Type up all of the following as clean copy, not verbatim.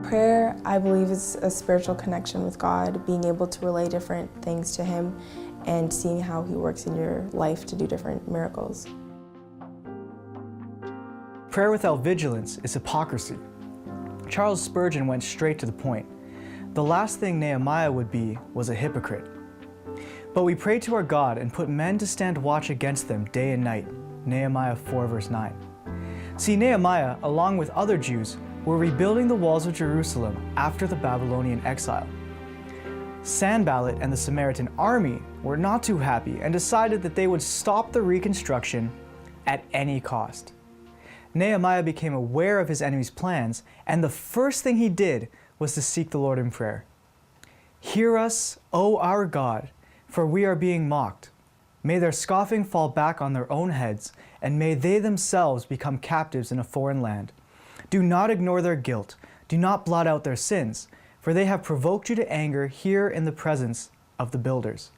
Prayer, I believe, is a spiritual connection with God, being able to relay different things to Him and seeing how He works in your life to do different miracles. Prayer without vigilance is hypocrisy. Charles Spurgeon went straight to the point. The last thing Nehemiah would be was a hypocrite. But we prayed to our God and put men to stand watch against them day and night. Nehemiah 4 verse 9. See, Nehemiah, along with other Jews, were rebuilding the walls of Jerusalem after the Babylonian exile. Sanballat and the Samaritan army were not too happy and decided that they would stop the reconstruction at any cost. Nehemiah became aware of his enemy's plans, and the first thing he did was to seek the Lord in prayer. Hear us, O our God, for we are being mocked. May their scoffing fall back on their own heads, and may they themselves become captives in a foreign land. Do not ignore their guilt. Do not blot out their sins, for they have provoked you to anger here in the presence of the builders.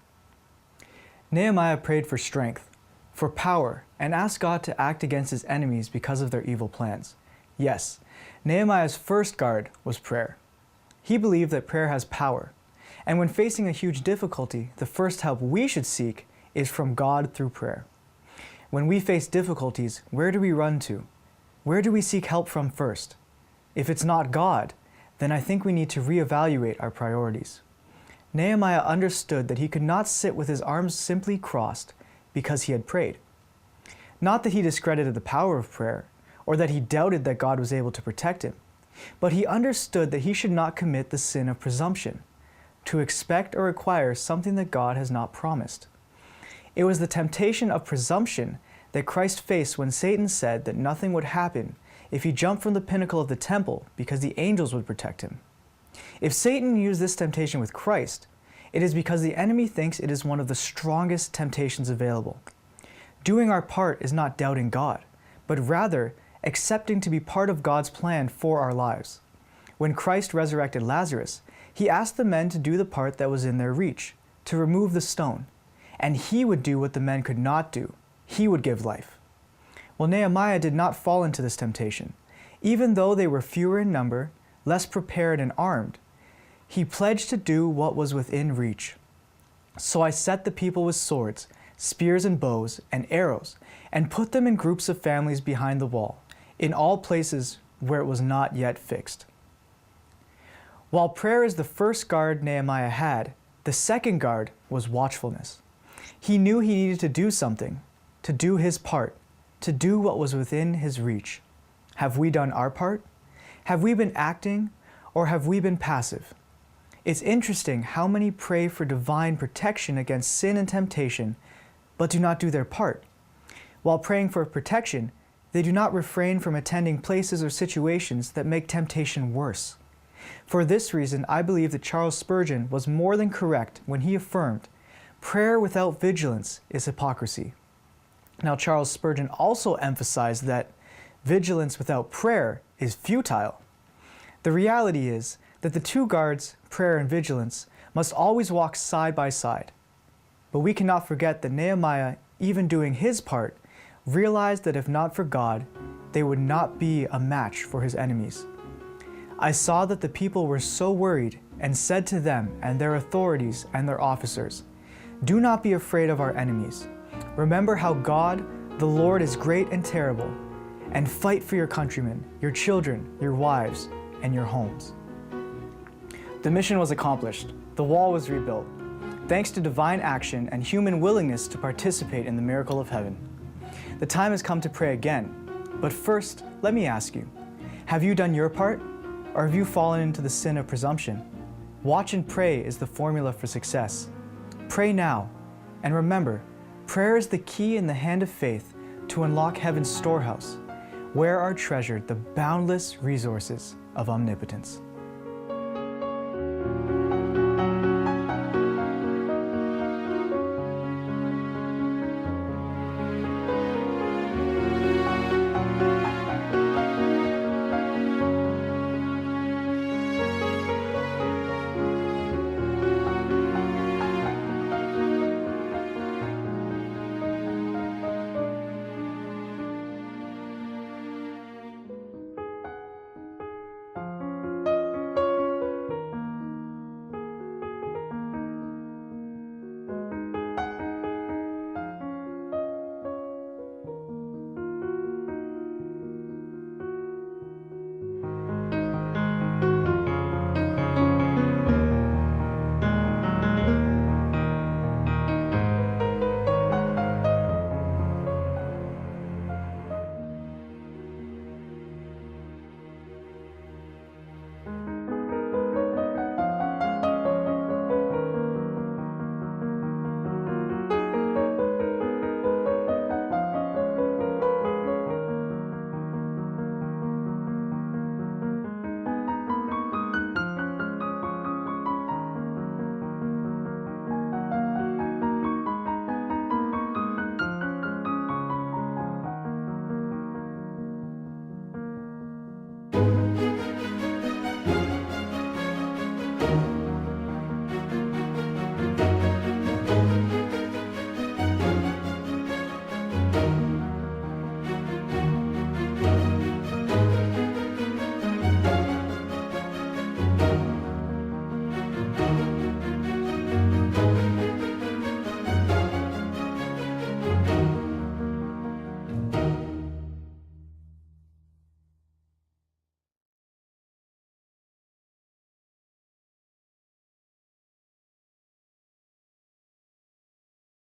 Nehemiah prayed for strength, for power, and asked God to act against his enemies because of their evil plans. Yes, Nehemiah's first guard was prayer. He believed that prayer has power, and when facing a huge difficulty, the first help we should seek is from God through prayer. When we face difficulties, where do we run to? Where do we seek help from first? If it's not God, then I think we need to reevaluate our priorities. Nehemiah understood that he could not sit with his arms simply crossed because he had prayed. Not that he discredited the power of prayer, or that he doubted that God was able to protect him, but he understood that he should not commit the sin of presumption, to expect or require something that God has not promised. It was the temptation of presumption that Christ faced when Satan said that nothing would happen if he jumped from the pinnacle of the temple because the angels would protect him. If Satan used this temptation with Christ, it is because the enemy thinks it is one of the strongest temptations available. Doing our part is not doubting God, but rather accepting to be part of God's plan for our lives. When Christ resurrected Lazarus, he asked the men to do the part that was in their reach, to remove the stone, and he would do what the men could not do. He would give life. Well, Nehemiah did not fall into this temptation. Even though they were fewer in number, less prepared and armed, he pledged to do what was within reach. So I set the people with swords, spears and bows, and arrows, and put them in groups of families behind the wall, in all places where it was not yet fixed. While prayer is the first guard Nehemiah had, the second guard was watchfulness. He knew he needed to do something, to do his part, to do what was within his reach. Have we done our part? Have we been acting, or have we been passive? It's interesting how many pray for divine protection against sin and temptation, but do not do their part. While praying for protection, they do not refrain from attending places or situations that make temptation worse. For this reason, I believe that Charles Spurgeon was more than correct when he affirmed, "Prayer without vigilance is hypocrisy." Now, Charles Spurgeon also emphasized that vigilance without prayer is futile. The reality is that the two guards, prayer and vigilance, must always walk side by side. But we cannot forget that Nehemiah, even doing his part, realized that if not for God, they would not be a match for his enemies. I saw that the people were so worried and said to them and their authorities and their officers, "Do not be afraid of our enemies. Remember how God, the Lord, is great and terrible, and fight for your countrymen, your children, your wives, and your homes." The mission was accomplished. The wall was rebuilt, thanks to divine action and human willingness to participate in the miracle of heaven. The time has come to pray again, but first, let me ask you, have you done your part, or have you fallen into the sin of presumption? Watch and pray is the formula for success. Pray now, and remember, prayer is the key in the hand of faith to unlock heaven's storehouse, where are treasured the boundless resources of omnipotence.